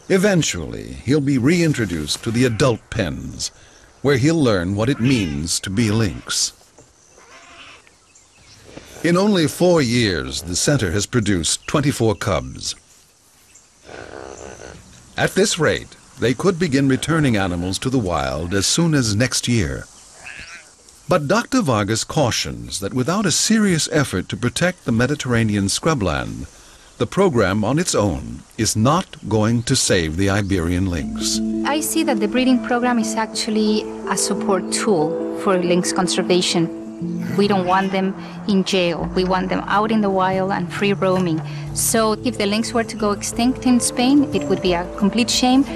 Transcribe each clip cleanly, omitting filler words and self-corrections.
Eventually, he'll be reintroduced to the adult pens, where he'll learn what it means to be a lynx. In only 4 years, the center has produced 24 cubs. At this rate, they could begin returning animals to the wild as soon as next year. But Dr. Vargas cautions that without a serious effort to protect the Mediterranean scrubland, the program on its own is not going to save the Iberian lynx. I see that the breeding program is actually a support tool for lynx conservation. We don't want them in jail. We want them out in the wild and free roaming. So if the lynx were to go extinct in Spain, it would be a complete shame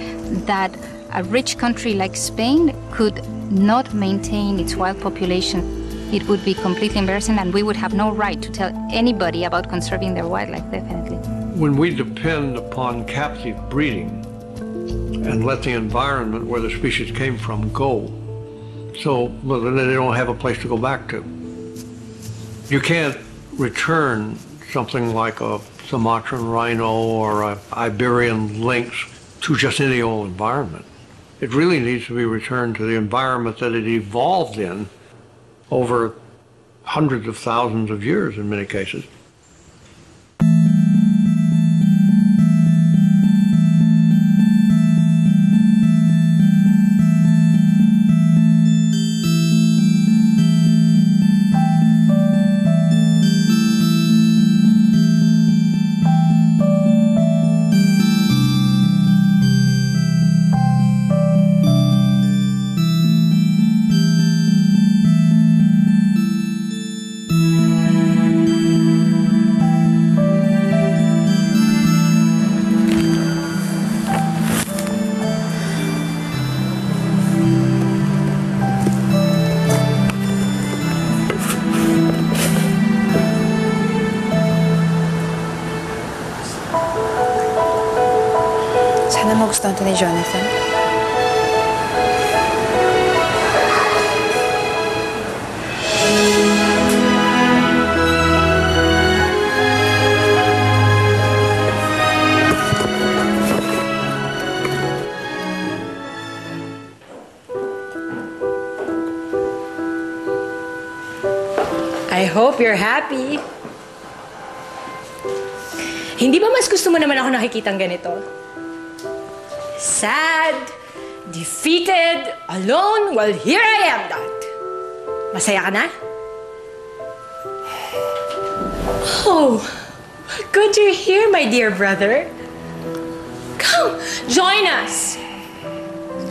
that a rich country like Spain could not maintain its wild population. It would be completely embarrassing, and we would have no right to tell anybody about conserving their wildlife, definitely. When we depend upon captive breeding and let the environment where the species came from go, well, then they don't have a place to go back to. You can't return something like a Sumatran rhino or an Iberian lynx to just any old environment. It really needs to be returned to the environment that it evolved in over hundreds of thousands of years in many cases. Sana magustuhan to ni Jonathan. I hope you're happy. Hindi ba mas gusto mo naman ako nakikitang ganito? Sad, defeated, alone, well, here I am, Dad. Masaya ka na? Oh, good you're here, my dear brother. Come, join us.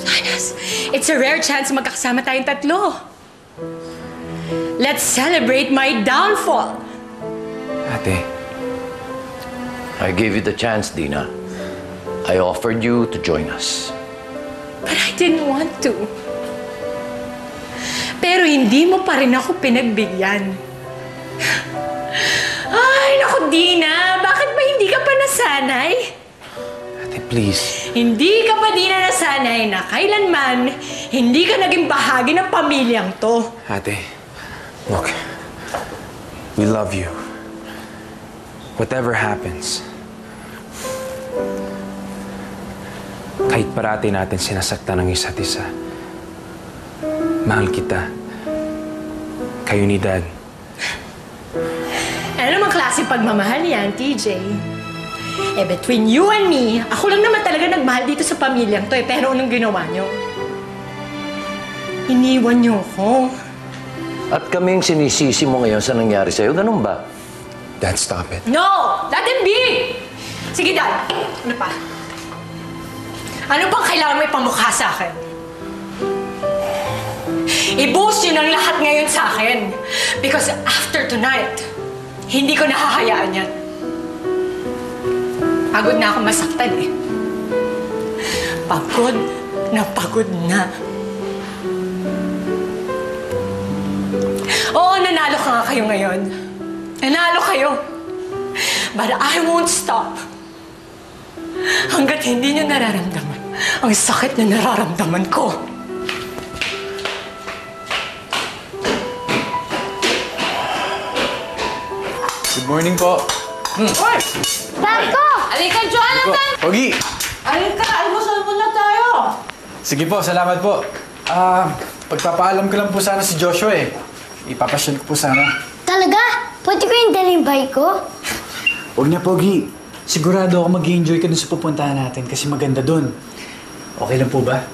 Join us. It's a rare chance magkakasama tayong tatlo. Let's celebrate my downfall. Ate, I gave you the chance, Dina. I offered you to join us. But I didn't want to. Pero hindi mo pa rin ako pinagbigyan. Ay, naku, Dina. Bakit ba hindi ka pa nasanay? Ate, please. Hindi ka pa, Dina, nasanay na kailanman hindi ka naging bahagi ng pamilyang to. Ate, look. We love you. Whatever happens, kahit parati natin sinasaktan ng isa't isa, mahal kita. Kayo ni Dad. Ano namang klaseng pagmamahal yan, TJ? Eh, between you and me, ako lang naman talaga nagmahal dito sa pamilyang to eh. Pero anong ginawa nyo? Iniwan nyo ko. At kaming sinisisi mo ngayon sa nangyari sa'yo, ganun ba? Dad, stop it. No! Let him be! Sige, Dad. Ano pa? Ano bang kailangan mo ipamukha sa akin? I-boost yun ang lahat ngayon sa akin. Because after tonight, hindi ko nakahayaan yan. Pagod na ako masaktan eh. Pagod na. Oo, nanalo ka nga kayo ngayon. Nanalo kayo. But I won't stop. Hanggat hindi niyo nararamdaman ang sakit na nararamdaman ko. Good morning po. Dad ko! po. Pogi! Halika, almusal muna tayo. Sige po, salamat po. Pagpapaalam ko lang po sana si Joshua eh. Ipapasyal ko po sana. Talaga? Pwede ko yung daling bike ko? Huwag na, Pogi. Sigurado ako mag-i-enjoy ka dun sa pupuntahan natin kasi maganda dun. Okay lang po ba?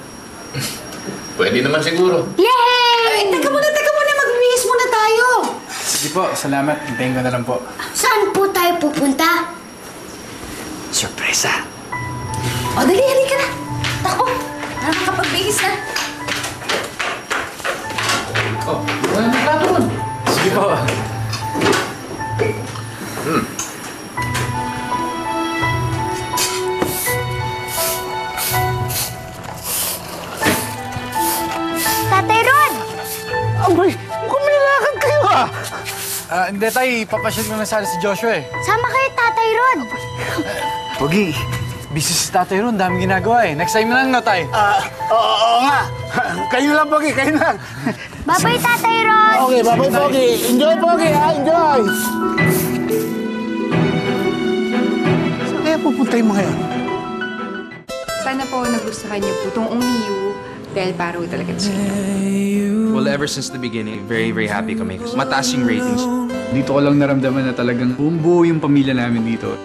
Pwede naman siguro. Ay, teka muna. Magbibihis muna tayo. Sige po, salamat. Hintayin ko na lang po. Saan po tayo pupunta? Sorpresa. O, dali, halika na. Takbo. Nakakapagbihis na. Wala na plato nun. Sige po. Tatay Rod! Abay, mukhang may lakad kayo ah! Hindi tayo, ipapasyal ko na sana si Joshua eh. Sama kayo, Tatay Rod! Pogi. Busy si Tatay Ron, daming ginagawa eh. Next time na lang, no, tay? Oo nga. Kayo na lang, Pogi. Kayo na lang. Bye-bye, Tatay Rod! Okay, bye-bye, Pogi. Enjoy, Pogi, ha? Enjoy! Saan kaya pupunta yung mga yan? Sana po nagustuhan niyo po itong Only You dahil parang talaga sila. Well, ever since the beginning, very, very happy kami. Mataas yung ratings. Dito ko lang naramdaman na talagang buong-buo yung pamilya namin dito.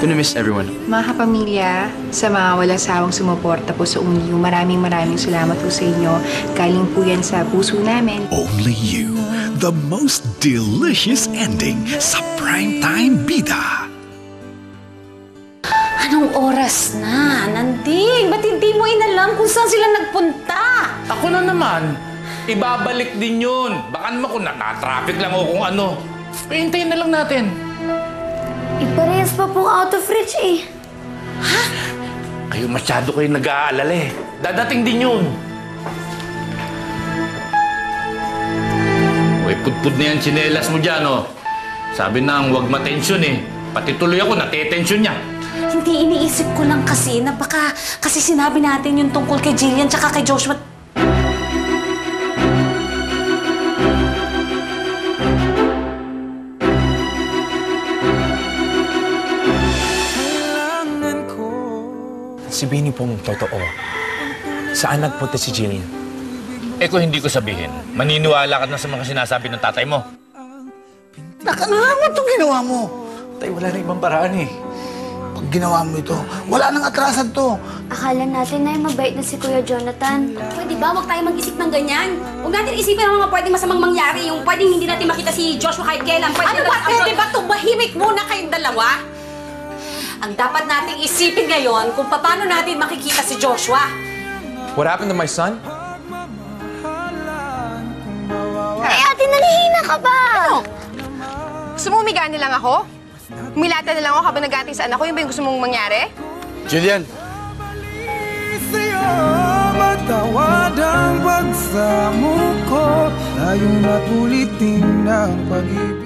Gonna miss everyone. Mga kapamilya, sa mga walang sawang sumuporta po sa Only You, maraming salamat po sa inyo. Galing po yan sa puso namin. Only You, the most delicious ending sa primetime bida. Anong oras na? Nanding, ba't hindi mo inalam kung saan sila nagpunta? Ako na naman. Ibabalik din yun. Baka naman kung naka-traffic lang o kung ano. Pahintayin na lang natin. Iparehas pa po out of reach eh. Kayo masyado kayo nag-aalala eh. Dadating din yun. Uy, pudpud na yan tsinelas mo dyan, oh. Sabi na huwag matensyon eh. Pati tuloy ako, natetensyon niya. Hindi, iniisip ko lang kasi na baka kasi sinabi natin yung tungkol kay Jillian tsaka kay Joshua. Sabihin niyo pong totoo. Saan nagpunta si Jillian? Eh kung hindi ko sabihin, maniniwala ka na sa mga sinasabi ng tatay mo. Nakanalaman itong ginawa mo. Tay, wala na ibang paraan eh. Pag ginawa mo ito, wala nang atrasan to. Akala natin na mabait na si Kuya Jonathan. Pwede ba? Huwag tayo mag-isip ng ganyan. Huwag natin isipin ang mga pwedeng masamang mangyari. Yung pwedeng hindi natin makita si Joshua kahit kailan. Ano ba? Pwede ba? Tumahimik muna kayong dalawa. Ang dapat nating isipin ngayon kung paano natin makikita si Joshua. What happened to my son? Ay, ate, nalihina ka ba? Ano? Gusto mo umigani lang ako? Umilata na lang ako habang nag-ating sa anak ko? Yung ba yung gusto mong mangyari? Jillian! Matawad ang pagsamo ko, tayo na ulitin ng pag-ibig.